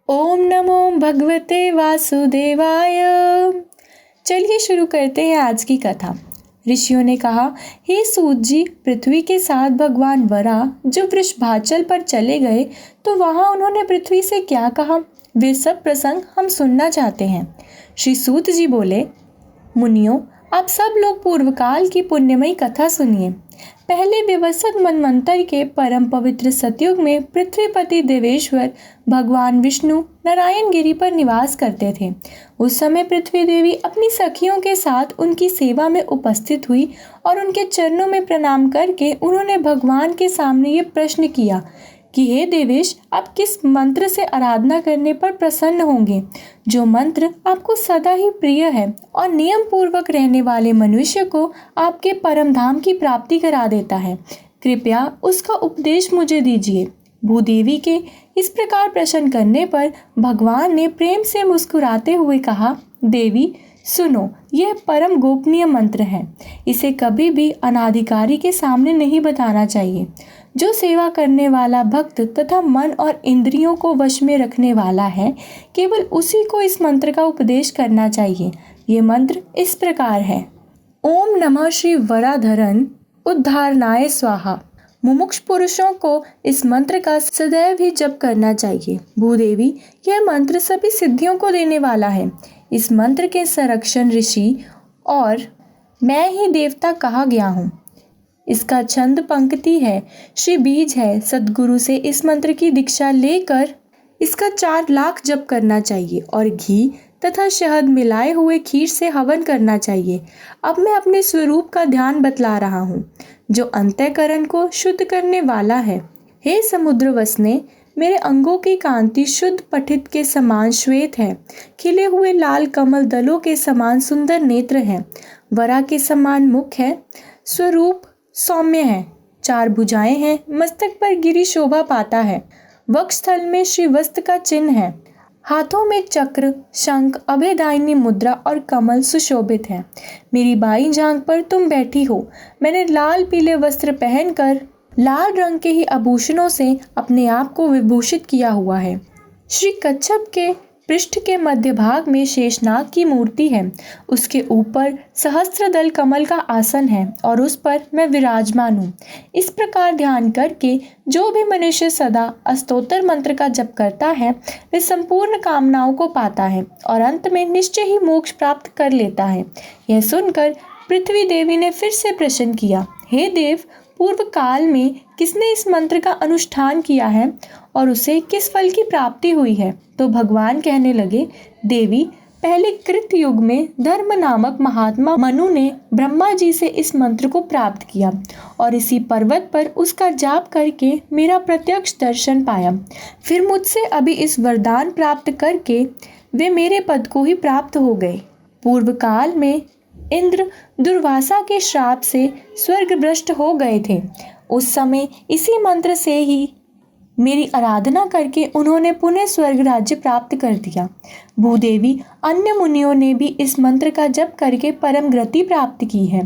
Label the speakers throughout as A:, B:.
A: ओम नमो भगवते वासुदेवाय। चलिए शुरू करते हैं आज की कथा। ऋषियों ने कहा, हे सूत जी, पृथ्वी के साथ भगवान वरा जब वृषभाचल पर चले गए तो वहां उन्होंने पृथ्वी से क्या कहा, वे सब प्रसंग हम सुनना चाहते हैं। श्री सूत जी बोले, मुनियों, आप सब लोग पूर्व काल की पुण्यमयी कथा सुनिए। पहले विवस्वत मनवंतर के परम पवित्र सतयुग में पृथ्वीपति देवेश्वर भगवान विष्णु नारायण गिरी पर निवास करते थे। उस समय पृथ्वी देवी अपनी सखियों के साथ उनकी सेवा में उपस्थित हुई और उनके चरणों में प्रणाम करके उन्होंने भगवान के सामने ये प्रश्न किया कि हे देवेश, आप किस मंत्र से आराधना करने पर प्रसन्न होंगे, जो मंत्र आपको सदा ही प्रिय है और नियम पूर्वक रहने वाले मनुष्य को आपके परम धाम की प्राप्ति करा देता है। कृपया उसका उपदेश मुझे दीजिए। भूदेवी के इस प्रकार प्रश्न करने पर भगवान ने प्रेम से मुस्कुराते हुए कहा, देवी सुनो, यह परम गोपनीय मंत्र है। इसे कभी भी अनाधिकारी के सामने नहीं बताना चाहिए। जो सेवा करने वाला भक्त तथा मन और इंद्रियों को वश में रखने वाला है, केवल उसी को इस मंत्र का उपदेश करना चाहिए। ये मंत्र इस प्रकार है, ओम नमः श्री वराधरन उद्धारणाय स्वाहा। मुमुक्ष पुरुषों को इस मंत्र का सदैव ही जप करना चाहिए। भूदेवी, यह मंत्र सभी सिद्धियों को देने वाला है। इस मंत्र के संरक्षण ऋषि और मैं ही देवता कहा गया हूँ। इसका छंद पंक्ति है, श्री बीज है। सद्गुरु से इस मंत्र की दीक्षा लेकर इसका 4 लाख जप करना चाहिए और घी तथा शहद मिलाए हुए खीर से हवन करना चाहिए। अब मैं अपने स्वरूप का ध्यान बतला रहा हूँ, जो अंतःकरण को शुद्ध करने वाला है। हे समुद्र वसने, मेरे अंगों की कांति शुद्ध पठित के समान श्वेत है। खिले हुए लाल कमल दलों के समान सुंदर नेत्र हैं। वरा के समान मुख है। स्वरूप सौम्य है। 4 भुजाएं हैं। मस्तक पर गिरी शोभा पाता है। वक्षस्थल में श्रीवस्त का चिन्ह है। हाथों में चक्र, शंख, अभयदायिनी मुद्रा और कमल सुशोभित है। मेरी बाईं जांघ पर तुम बैठी हो। मैंने लाल पीले वस्त्र पहनकर लाल रंग के ही आभूषणों से अपने आप को विभूषित किया हुआ है। श्री कच्छप के पृष्ठ के मध्य भाग में शेषनाग की मूर्ति है। उसके ऊपर सहस्त्रदल कमल का आसन है और उस पर मैं विराजमान हूँ। इस प्रकार ध्यान करके जो भी मनुष्य सदा अस्तोत्र मंत्र का जप करता है, वह संपूर्ण कामनाओं को पाता है और अंत में निश्चय ही मोक्ष प्राप्त कर लेता है। यह सुनकर पृथ्वी देवी ने फिर से प्रश्न किया, हे देव, पूर्व काल में किसने इस मंत्र का अनुष्ठान किया है और उसे किस फल की प्राप्ति हुई है? तो भगवान कहने लगे, देवी, पहले कृत युग में धर्म नामक महात्मा मनु ने ब्रह्मा जी से इस मंत्र को प्राप्त किया और इसी पर्वत पर उसका जाप करके मेरा प्रत्यक्ष दर्शन पाया। फिर मुझसे अभी इस वरदान प्राप्त करके वे मेरे पद को ही प्राप्त हो गए। पूर्व काल में इंद्र दुर्वासा के श्राप से स्वर्ग भ्रष्ट हो गए थे। उस समय इसी मंत्र से ही मेरी आराधना करके उन्होंने पुनः स्वर्ग राज्य प्राप्त कर दिया। भूदेवी, अन्य मुनियों ने भी इस मंत्र का जप करके परम गति प्राप्त की है।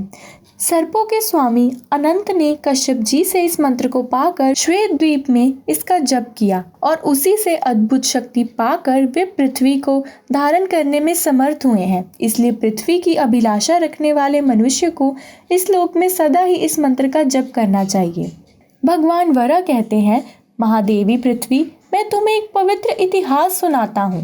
A: सर्पों के स्वामी अनंत ने कश्यप जी से इस मंत्र को पाकर श्वेत द्वीप में इसका जप किया और उसी से अद्भुत शक्ति पाकर वे पृथ्वी को धारण करने में समर्थ हुए हैं। इसलिए पृथ्वी की अभिलाषा रखने वाले मनुष्य को इस लोक में सदा ही इस मंत्र का जप करना चाहिए। भगवान वरा कहते हैं, महादेवी पृथ्वी, मैं तुम्हें एक पवित्र इतिहास सुनाता हूँ।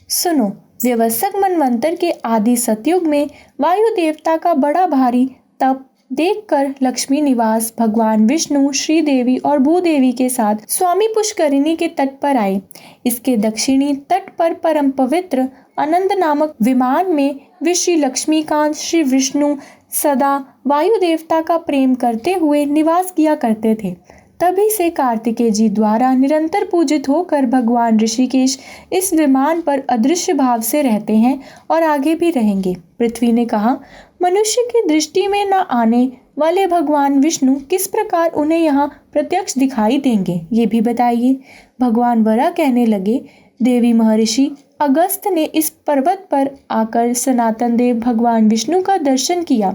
A: सुनो, व्यवस्वत मनवंतर के आदि सतयुग में वायु देवता का बड़ा भारी तप देखकर लक्ष्मी निवास भगवान विष्णु श्रीदेवी और भूदेवी के साथ स्वामी पुष्करिणी के तट पर आए। इसके दक्षिणी तट पर परम पवित्र आनंद नामक विमान में वे श्री लक्ष्मीकांत श्री विष्णु सदा वायु देवता का प्रेम करते हुए निवास किया करते थे। तभी से कार्तिकेय जी द्वारा निरंतर पूजित होकर भगवान ऋषिकेश इस विमान पर अदृश्य भाव से रहते हैं और आगे भी रहेंगे। पृथ्वी ने कहा, मनुष्य की दृष्टि में न आने वाले भगवान विष्णु किस प्रकार उन्हें यहाँ प्रत्यक्ष दिखाई देंगे, ये भी बताइए। भगवान वरा कहने लगे, देवी महर्षि अगस्त ने इस पर्वत पर आकर सनातन देव भगवान विष्णु का दर्शन किया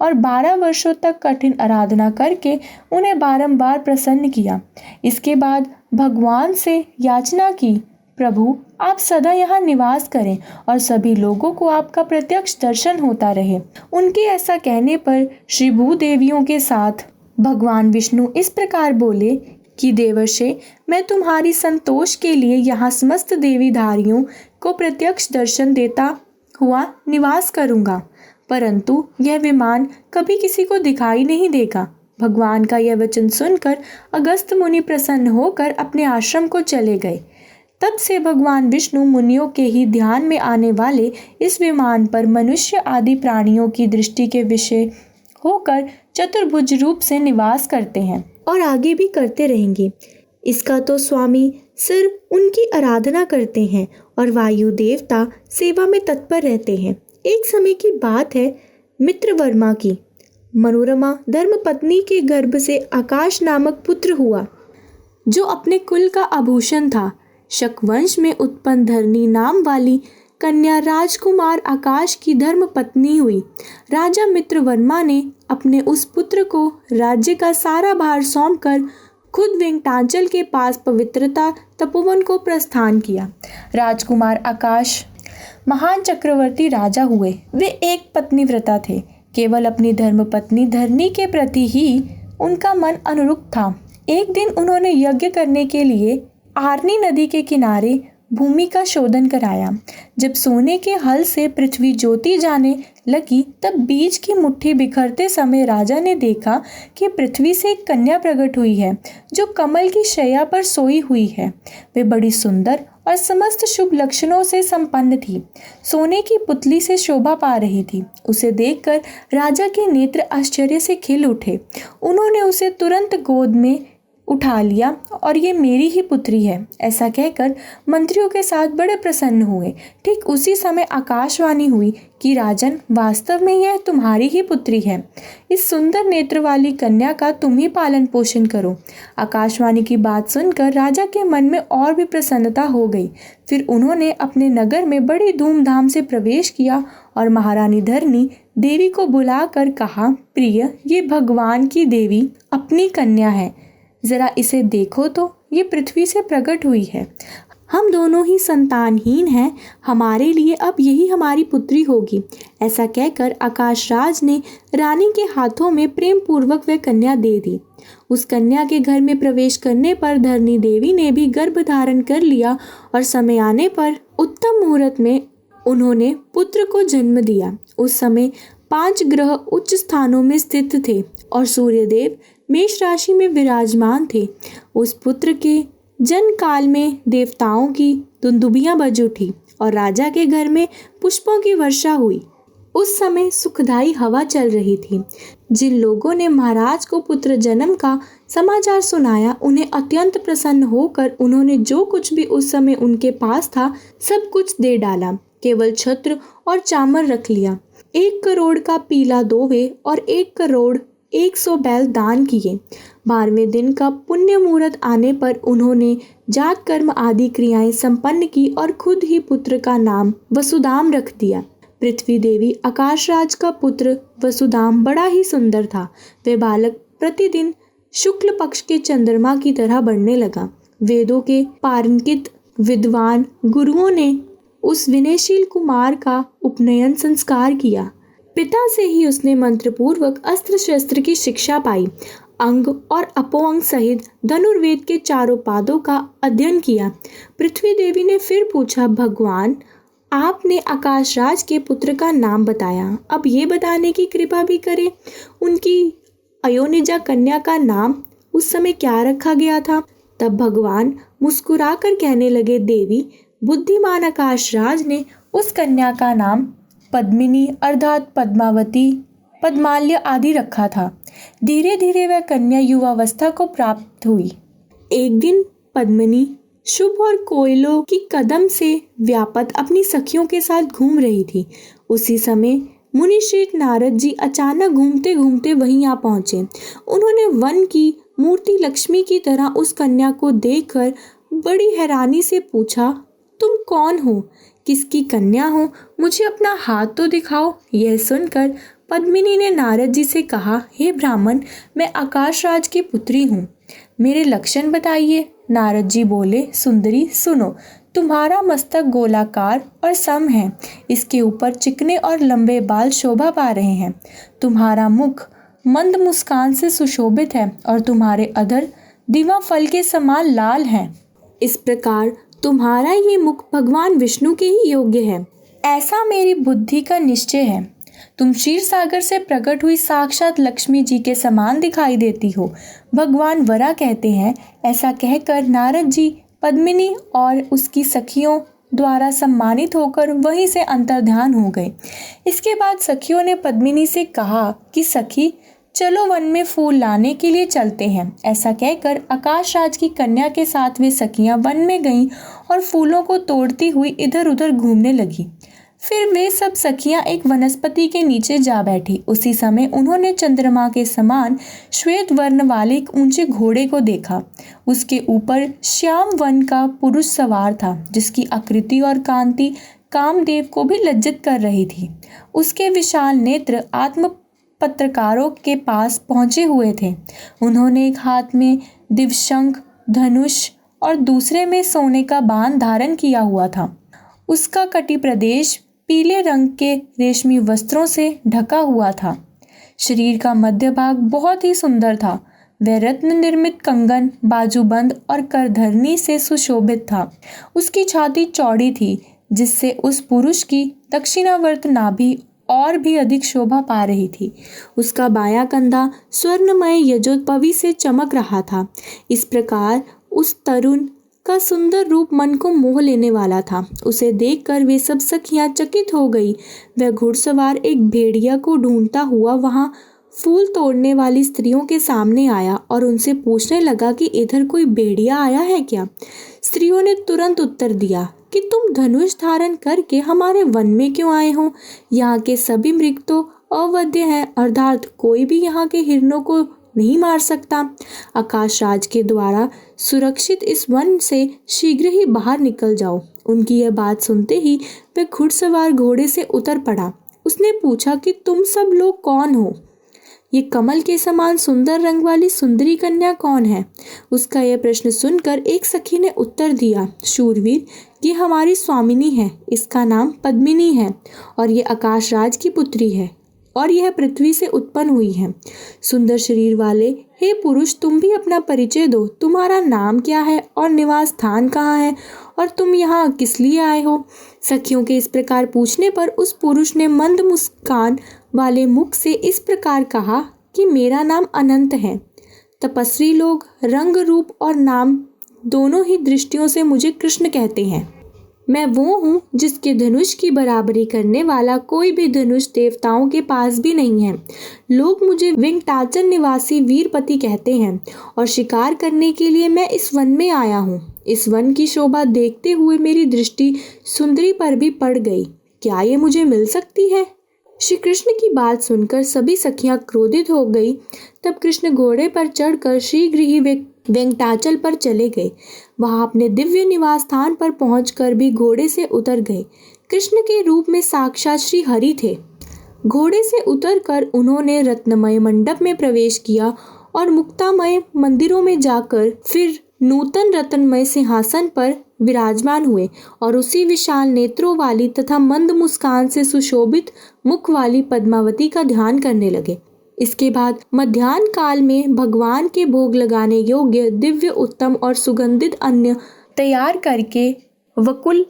A: और 12 वर्षों तक कठिन आराधना करके उन्हें बारंबार प्रसन्न किया। इसके बाद भगवान से याचना की प्रभु, आप सदा यहाँ निवास करें और सभी लोगों को आपका प्रत्यक्ष दर्शन होता रहे। उनके ऐसा कहने पर श्री भूदेवियों के साथ भगवान विष्णु इस प्रकार बोले कि देवर्षे, मैं तुम्हारी संतोष के लिए यहाँ समस्त देवीधारियों को प्रत्यक्ष दर्शन देता हुआ निवास करूँगा, परंतु यह विमान कभी किसी को दिखाई नहीं देगा। भगवान का यह वचन सुनकर अगस्त मुनि प्रसन्न होकर अपने आश्रम को चले गए। तब से भगवान विष्णु मुनियों के ही ध्यान में आने वाले इस विमान पर मनुष्य आदि प्राणियों की दृष्टि के विषय होकर चतुर्भुज रूप से निवास करते हैं और आगे भी करते रहेंगे। इसका तो स्वामी सिर्फ उनकी आराधना करते हैं और वायु देवता सेवा में तत्पर रहते हैं। एक समय की बात है, मित्रवर्मा की मनोरमा धर्मपत्नी के गर्भ से आकाश नामक पुत्र हुआ, जो अपने कुल का आभूषण था। शक वंश में उत्पन्न धरनी नाम वाली कन्या राजकुमार आकाश की धर्मपत्नी हुई। राजा मित्रवर्मा ने अपने उस पुत्र को राज्य का सारा भार सौंपकर खुद वेंकटाचल के पास पवित्रता तपोवन को प्रस्थान किया। राजकुमार आकाश महान चक्रवर्ती राजा हुए। वे एक पत्नीव्रता थे। केवल अपनी धर्मपत्नी धरनी के प्रति ही उनका मन अनुरक्त था। एक दिन उन्होंने यज्ञ करने के लिए आरनी नदी के किनारे भूमि का शोधन कराया। जब सोने के हल से पृथ्वी ज्योति जाने लगी, तब बीज की मुट्ठी बिखरते समय राजा ने देखा कि पृथ्वी से एक कन्या प्रकट हुई है, जो कमल की शैया पर सोई हुई है। वे बड़ी सुंदर और समस्त शुभ लक्षणों से संपन्न थी। सोने की पुतली से शोभा पा रही थी। उसे देखकर राजा के नेत्र आश्चर्य से खिल उठे। उन्होंने उसे तुरंत गोद में उठा लिया और ये मेरी ही पुत्री है, ऐसा कहकर मंत्रियों के साथ बड़े प्रसन्न हुए। ठीक उसी समय आकाशवाणी हुई कि राजन, वास्तव में यह तुम्हारी ही पुत्री है। इस सुंदर नेत्र वाली कन्या का तुम ही पालन पोषण करो। आकाशवाणी की बात सुनकर राजा के मन में और भी प्रसन्नता हो गई। फिर उन्होंने अपने नगर में बड़ी धूमधाम से प्रवेश किया और महारानी धरनी देवी को बुलाकर कहा, प्रिय, ये भगवान की देवी अपनी कन्या है, जरा इसे देखो तो, ये पृथ्वी से प्रकट हुई है। हम दोनों ही संतानहीन हैं, हमारे लिए अब यही हमारी पुत्री होगी। ऐसा कहकर आकाशराज ने रानी के हाथों में प्रेम पूर्वक वह कन्या दे दी। उस कन्या के घर में प्रवेश करने पर धरनी देवी ने भी गर्भ धारण कर लिया और समय आने पर उत्तम मुहूर्त में उन्होंने पुत्र को जन्म दिया। उस समय 5 ग्रह उच्च स्थानों में स्थित थे और सूर्यदेव मेष राशि में विराजमान थे। उस पुत्र के जन्म काल में देवताओं की दुंदुभियां बज उठी और राजा के घर में पुष्पों की वर्षा हुई। उस समय सुखदायी हवा चल रही थी। जिन लोगों ने महाराज को पुत्र जन्म का समाचार सुनाया, उन्हें अत्यंत प्रसन्न होकर उन्होंने जो कुछ भी उस समय उनके पास था सब कुछ दे डाला। केवल छत्र और चामर रख लिया। 1 करोड़ का पीला दोवे और 1 करोड़ 100 बैल दान किए। 12वें दिन का पुण्य मुहूर्त आने पर उन्होंने जात कर्म आदि क्रियाएं संपन्न की और खुद ही पुत्र का नाम वसुदाम रख दिया। पृथ्वी देवी आकाशराज का पुत्र वसुदाम बड़ा ही सुंदर था। वह बालक प्रतिदिन शुक्ल पक्ष के चंद्रमा की तरह बढ़ने लगा। वेदों के पारंकित विद्वान गुरुओं ने उस विनयशील कुमार का उपनयन संस्कार किया। पिता से ही उसने मंत्रपूर्वक अस्त्र शस्त्र की शिक्षा पाई। अंग और अपोअंग सहित धनुर्वेद के चारों पादों का अध्ययन किया। पृथ्वी देवी ने फिर पूछा, भगवान, आपने आकाशराज के पुत्र का नाम बताया, अब ये बताने की कृपा भी करें, उनकी अयोनिजा कन्या का नाम उस समय क्या रखा गया था? तब भगवान मुस्कुराकर कहने लगे, देवी, बुद्धिमान आकाशराज ने उस कन्या का नाम पद्मिनी अर्थात पद्मावती, पद्माल्य आदि रखा था। धीरे धीरे वह कन्या युवावस्था को प्राप्त हुई। एक दिन पद्मिनी शुभ और कोयलों की कदम से व्यापत अपनी सखियों के साथ घूम रही थी। उसी समय मुनिश्रेष्ठ नारद जी अचानक घूमते घूमते वहीं आ पहुंचे। उन्होंने वन की मूर्ति लक्ष्मी की तरह उस कन्या को देखकर बड़ी हैरानी से पूछा, तुम कौन हो? किसकी कन्या हो? मुझे अपना हाथ तो दिखाओ। यह सुनकर पद्मिनी ने नारद जी से कहा, हे ब्राह्मण, मैं आकाशराज की पुत्री हूँ, मेरे लक्षण बताइए। नारद जी बोले, सुंदरी सुनो, तुम्हारा मस्तक गोलाकार और सम है, इसके ऊपर चिकने और लंबे बाल शोभा पा रहे हैं। तुम्हारा मुख मंद मुस्कान से सुशोभित है और तुम्हारे अधर दिवा फल के समान लाल हैं। इस प्रकार तुम्हारा ये मुख भगवान विष्णु के ही योग्य है, ऐसा मेरी बुद्धि का निश्चय है। तुम क्षीर सागर से प्रकट हुई साक्षात लक्ष्मी जी के समान दिखाई देती हो। भगवान वरा कहते हैं। ऐसा कहकर नारद जी पद्मिनी और उसकी सखियों द्वारा सम्मानित होकर वहीं से अंतर्ध्यान हो गए। इसके बाद सखियों ने पद्मिनी से कहा कि सखी चलो वन में फूल लाने के लिए चलते हैं। ऐसा कहकर आकाश राज की कन्या के साथ वे सखियां वन में गईं और फूलों को तोड़ती हुई इधर उधर घूमने लगी। फिर वे सब सखियां एक वनस्पति के नीचे जा बैठी। उसी समय उन्होंने चंद्रमा के समान श्वेत वर्ण वाले एक ऊंचे घोड़े को देखा। उसके ऊपर श्याम वन का पुरुष सवार था, जिसकी आकृति और कांति कामदेव को भी लज्जित कर रही थी। उसके विशाल नेत्र आत्म पत्रकारों के पास पहुंचे हुए थे। उन्होंने एक हाथ में दिव्यशंख, धनुष और दूसरे में सोने का बाण धारण किया हुआ था। उसका कटी प्रदेश पीले रंग के रेशमी वस्त्रों से ढका हुआ था। शरीर का मध्य भाग बहुत ही सुंदर था। वह रत्न निर्मित कंगन, बाजूबंद और करधरनी से सुशोभित था। उसकी छाती चौड़ी थी, जिससे उस पुरुष की दक्षिणावर्त नाभि और भी अधिक शोभा पा रही थी। उसका बायां कंधा स्वर्णमय यजोपवी से चमक रहा था। इस प्रकार उस तरुण का सुंदर रूप मन को मोह लेने वाला था। उसे देखकर वे सब सखियां चकित हो गई। वह घुड़सवार एक भेड़िया को ढूंढता हुआ वहां फूल तोड़ने वाली स्त्रियों के सामने आया और उनसे पूछने लगा कि इधर कोई भेड़िया आया है क्या। स्त्रियों ने तुरंत उत्तर दिया कि तुम धनुष धारण करके हमारे वन में क्यों आए हो? यहाँ के सभी मृग तो अवध्य हैं, अर्थात कोई भी यहाँ के हिरणों को नहीं मार सकता। आकाश राज के द्वारा सुरक्षित इस वन से शीघ्र ही बाहर निकल जाओ। उनकी यह बात सुनते ही वह घुड़सवार घोड़े से उतर पड़ा। उसने पूछा कि तुम सब लोग कौन हो? ये कमल के समान सुंदर रंग वाली सुंदरी कन्या कौन है? उसका यह प्रश्न सुनकर एक सखी ने उत्तर दिया, शूरवीर, ये हमारी स्वामिनी है। इसका नाम पद्मिनी है और ये आकाश राज की पुत्री है और यह पृथ्वी से उत्पन्न हुई है। सुंदर शरीर वाले हे पुरुष, तुम भी अपना परिचय दो। तुम्हारा नाम क्या है और निवास स्थान कहाँ है और तुम यहाँ किस लिए आए हो? सखियों के इस प्रकार पूछने पर उस पुरुष ने मंद मुस्कान वाले मुख से इस प्रकार कहा कि मेरा नाम अनंत है। तपस्वी लोग रंग, रूप और नाम दोनों ही दृष्टियों से मुझे कृष्ण कहते हैं। मैं वो हूँ जिसके धनुष की बराबरी करने वाला कोई भी धनुष देवताओं के पास भी नहीं है। लोग मुझे विंध्याचल निवासी वीरपति कहते हैं और शिकार करने के लिए मैं इस वन में आया हूँ। इस वन की शोभा देखते हुए मेरी दृष्टि सुंदरी पर भी पड़ गई। क्या ये मुझे मिल सकती है? श्री कृष्ण की बात सुनकर सभी सखियां क्रोधित हो गई। तब कृष्ण घोड़े पर चढ़कर शीघ्र ही वे विंध्याचल पर चले गए। वहां अपने दिव्य निवास स्थान पर पहुंचकर भी घोड़े से उतर गए। कृष्ण के रूप में साक्षात श्री हरि थे। घोड़े से उतरकर उन्होंने रत्नमय मंडप में प्रवेश किया और मुक्तामय मंदिरों में जाकर फिर नूतन रत्नमय सिंहासन पर विराजमान हुए और उसी विशाल नेत्रों वाली तथा मंद मुस्कान से सुशोभित मुख वाली पद्मावती का ध्यान करने लगे। इसके बाद मध्याह्न काल में भगवान के भोग लगाने योग्य दिव्य, उत्तम और सुगंधित अन्न तैयार करके वकुल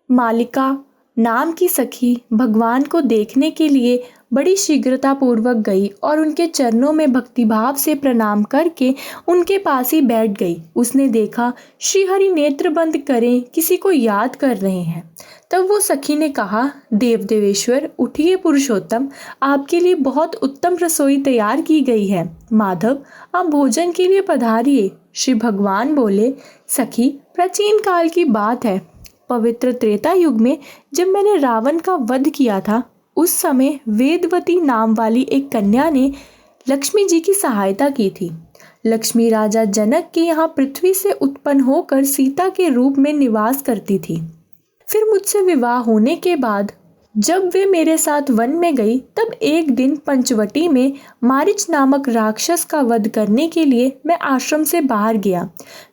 A: मालिका नाम की सखी भगवान को देखने के लिए बड़ी शीघ्रता पूर्वक गई और उनके चरणों में भक्तिभाव से प्रणाम करके उनके पास ही बैठ गई। उसने देखा श्रीहरि नेत्र बंद करें किसी को याद कर रहे हैं। तब वो सखी ने कहा, देव देवेश्वर उठिए पुरुषोत्तम, आपके लिए बहुत उत्तम रसोई तैयार की गई है। माधव, आप भोजन के लिए पधारिए। श्री भगवान बोले, सखी, प्राचीन काल की बात है। पवित्र त्रेता युग में जब मैंने रावण का वध किया था, उस समय वेदवती नाम वाली एक कन्या ने लक्ष्मी जी की सहायता की थी। लक्ष्मी राजा जनक के यहाँ पृथ्वी से उत्पन्न होकर सीता के रूप में निवास करती थी। फिर मुझसे विवाह होने के बाद जब वे मेरे साथ वन में गई तब एक दिन पंचवटी में मारीच नामक राक्षस का वध करने के लिए मैं आश्रम से बाहर गया।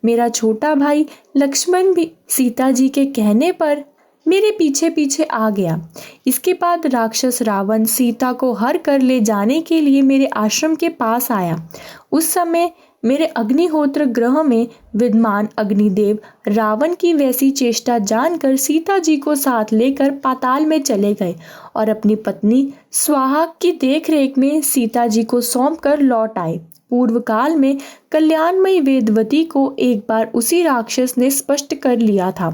A: मेरा छोटा भाई लक्ष्मण भी सीता जी के कहने पर मेरे पीछे पीछे आ गया। इसके बाद राक्षस रावण सीता को हर कर ले जाने के लिए मेरे आश्रम के पास आया। उस समय मेरे अग्निहोत्र ग्रह में विद्यमान अग्निदेव रावण की वैसी चेष्टा जानकर सीता जी को साथ लेकर पाताल में चले गए और अपनी पत्नी स्वाहा की देखरेख में सीता जी को सौंप कर लौट आए। पूर्व काल में कल्याणमयी वेदवती को एक बार उसी राक्षस ने स्पष्ट कर लिया था,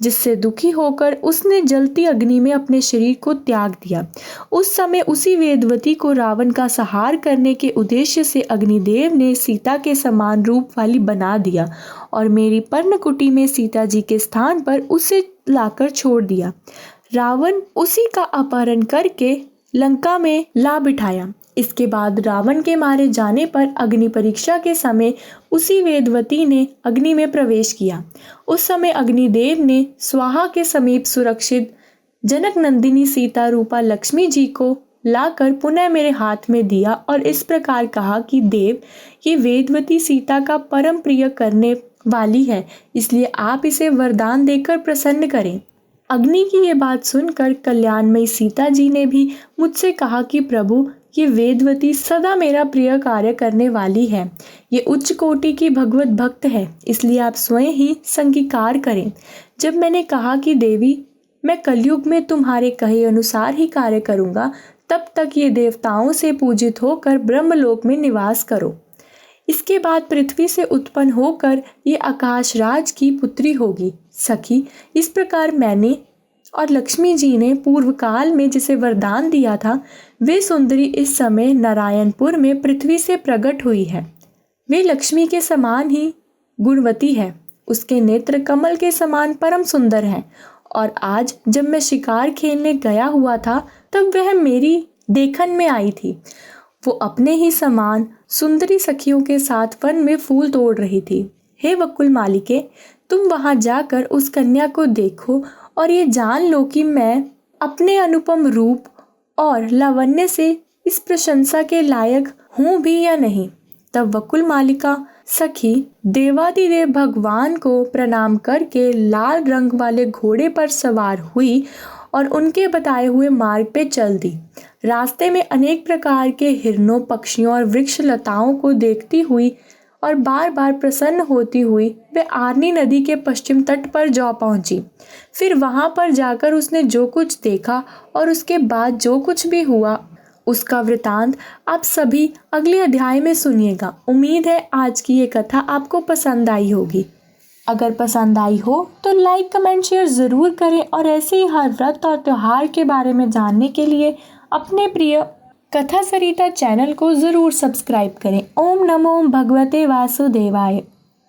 A: जिससे दुखी होकर उसने जलती अग्नि में अपने शरीर को त्याग दिया। उस समय उसी वेदवती को रावण का संहार करने के उद्देश्य से अग्निदेव ने सीता के समान रूप वाली बना दिया और मेरी पर्णकुटी में सीता जी के स्थान पर उसे लाकर छोड़ दिया। रावण उसी का अपहरण करके लंका में ला बिठाया। इसके बाद रावण के मारे जाने पर अग्नि परीक्षा के समय उसी वेदवती ने अग्नि में प्रवेश किया। उस समय अग्निदेव ने स्वाहा के समीप सुरक्षित जनक नंदिनी सीता रूपा लक्ष्मी जी को लाकर पुनः मेरे हाथ में दिया और इस प्रकार कहा कि देव, ये वेदवती सीता का परम प्रिय करने वाली है, इसलिए आप इसे वरदान देकर प्रसन्न करें। अग्नि की ये बात सुनकर कल्याणमयी सीता जी ने भी मुझसे कहा कि प्रभु, ये वेदवती सदा मेरा प्रिय कार्य करने वाली है। ये उच्च कोटि की भगवत भक्त है, इसलिए आप स्वयं ही संगीकार करें। जब मैंने कहा कि देवी, मैं कलयुग में तुम्हारे कहे अनुसार ही कार्य करूँगा, तब तक ये देवताओं से पूजित होकर ब्रह्मलोक में निवास करो। इसके बाद पृथ्वी से उत्पन्न होकर ये आकाशराज की पुत्री होगी। सखी, इस प्रकार मैंने और लक्ष्मी जी ने पूर्व काल में जिसे वरदान दिया था, वे सुंदरी इस समय नारायणपुर में पृथ्वी से प्रकट हुई है। वे लक्ष्मी के समान ही गुणवती है, उसके नेत्र कमल के समान परम सुंदर हैं और आज जब मैं शिकार खेलने गया हुआ था तब वह मेरी देखन में आई थी। वो अपने ही समान सुंदरी सखियों के साथ वन में फूल तोड़ रही थी। हे वकुल मालिके, तुम वहां जाकर उस कन्या को देखो और ये जान लो कि मैं अपने अनुपम रूप और लावण्य से इस प्रशंसा के लायक हूँ भी या नहीं। तब वकुल मालिका सखी देवादिदेव भगवान को प्रणाम करके लाल रंग वाले घोड़े पर सवार हुई और उनके बताए हुए मार्ग पे चल दी। रास्ते में अनेक प्रकार के हिरणों, पक्षियों और वृक्ष लताओं को देखती हुई और बार बार प्रसन्न होती हुई वे आरनी नदी के पश्चिम तट पर जा पहुंची। फिर वहां पर जाकर उसने जो कुछ देखा और उसके बाद जो कुछ भी हुआ, उसका वृतांत आप सभी अगले अध्याय में सुनिएगा। उम्मीद है आज की ये कथा आपको पसंद आई होगी। अगर पसंद आई हो तो लाइक, कमेंट, शेयर ज़रूर करें और ऐसे ही हर व्रत और त्यौहार के बारे में जानने के लिए अपने प्रिय कथा सरिता चैनल को ज़रूर सब्सक्राइब करें। ओम नमो भगवते वासुदेवाय।